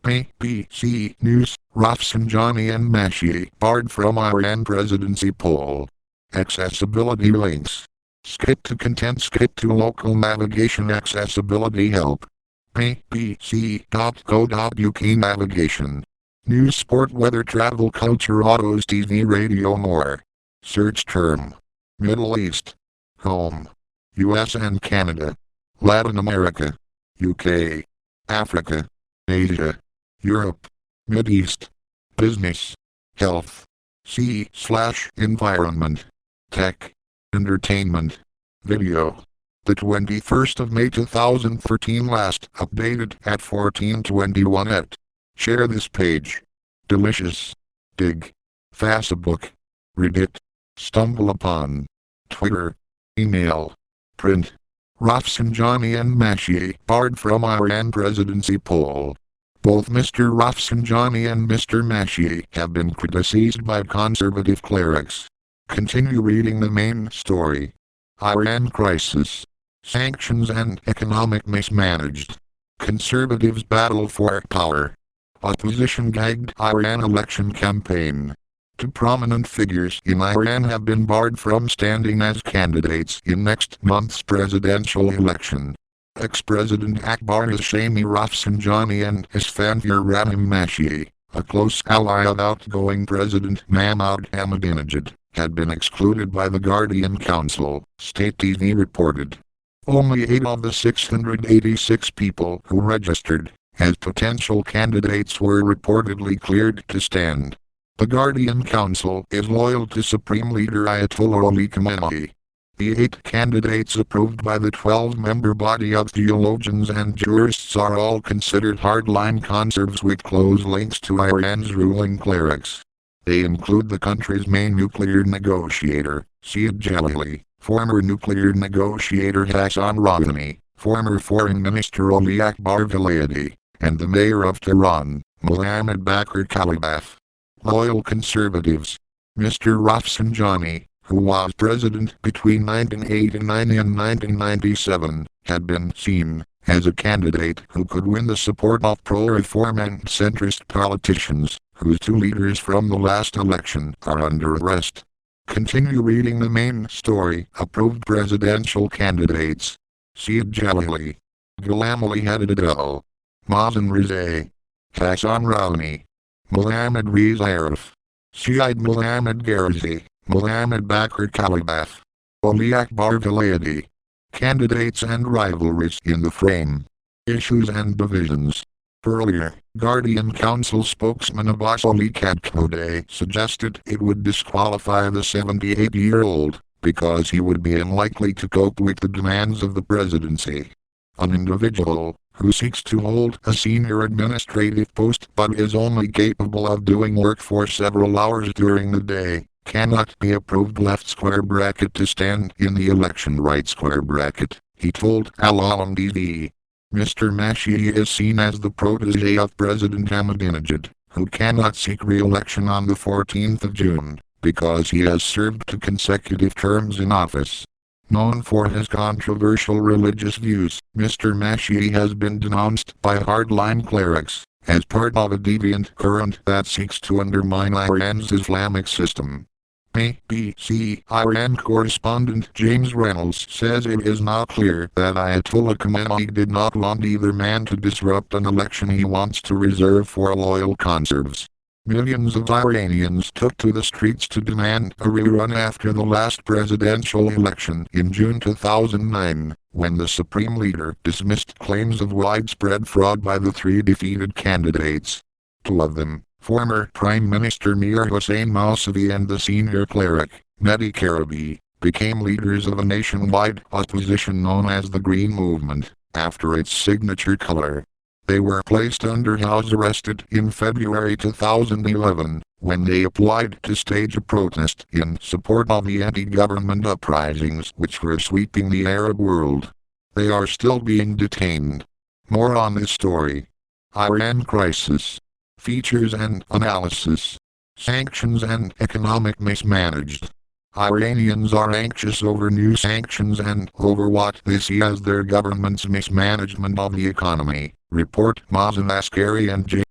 ABC News, Rafsanjani and Mashie barred from Iran presidency poll. Accessibility links. Skip to content, skip to local navigation, accessibility help. bbc.co.uk navigation. News, sport, weather, travel, culture, autos, TV, radio, more. Search term. Middle East. Home. US and Canada. Latin America. UK. Africa. Asia. Europe. Mideast. Business. Health. C/environment. Tech. Entertainment. Video. The 21st of May 2013, last updated at 14:21 at. Share this page. Delicious. Dig. Facebook. Reddit. Stumble upon. Twitter. Email. Print. Rafsanjani and Mashie barred from Iran presidency poll. Both Mr. Rafsanjani and Mr. Mashie have been criticized by conservative clerics. Continue reading the main story. Iran crisis. Sanctions and economic mismanaged. Conservatives battle for power. Opposition gagged Iran election campaign. Two prominent figures in Iran have been barred from standing as candidates in next month's presidential election. Ex-President Akbar Hashemi Rafsanjani and Isfandiar Rahim Mashie, a close ally of outgoing President Mahmoud Ahmadinejad, had been excluded by the Guardian Council, state TV reported. Only 8 of the 686 people who registered as potential candidates were reportedly cleared to stand. The Guardian Council is loyal to Supreme Leader Ayatollah Ali Khamenei. The 8 candidates approved by the 12-member body of theologians and jurists are all considered hardline conservatives with close links to Iran's ruling clerics. They include the country's main nuclear negotiator, Saeed Jalili, former nuclear negotiator Hassan Rouhani, former Foreign Minister Ali Akbar Velayati, and the mayor of Tehran, Mohammad Bakr Kalibaf. Loyal conservatives. Mr. Rafsanjani, who was president between 1989 and 1997, had been seen as a candidate who could win the support of pro-reform and centrist politicians, whose 2 leaders from the last election are under arrest. Continue reading the main story. Approved presidential candidates. Saeed Jalili, Ghulam Ali Haddad, Mazen Rezai, Hassan Rouhani, Mohammad Reza Arif, Syed Mohammad Gharzi, Mohammad Bakr Kalibaf, Ali Akbar Velayati. Candidates and rivalries in the frame. Issues and divisions. Earlier, Guardian Council spokesman Abbas Ali Kadkhodeh suggested it would disqualify the 78-year-old because he would be unlikely to cope with the demands of the presidency. An individual who seeks to hold a senior administrative post but is only capable of doing work for several hours during the day cannot be approved left square bracket to stand in the election right square bracket, he told Al Alam TV. Mr. Mashie is seen as the protege of President Ahmadinejad, who cannot seek re-election on the 14th of June, because he has served 2 consecutive terms in office. Known for his controversial religious views, Mr. Mashie has been denounced by hardline clerics as part of a deviant current that seeks to undermine Iran's Islamic system. BBC Iran correspondent James Reynolds says it is now clear that Ayatollah Khamenei did not want either man to disrupt an election he wants to reserve for loyal conservatives. Millions of Iranians took to the streets to demand a rerun after the last presidential election in June 2009, when the supreme leader dismissed claims of widespread fraud by the 3 defeated candidates. 2 of them, former Prime Minister Mir Hossein Mousavi and the senior cleric, Mehdi Karabi, became leaders of a nationwide opposition known as the Green Movement, after its signature color. They were placed under house arrest in February 2011, when they applied to stage a protest in support of the anti-government uprisings which were sweeping the Arab world. They are still being detained. More on this story. Iran crisis. Features and analysis. Sanctions and economic mismanaged. Iranians are anxious over new sanctions and over what they see as their government's mismanagement of the economy, report Mazen Askari and J.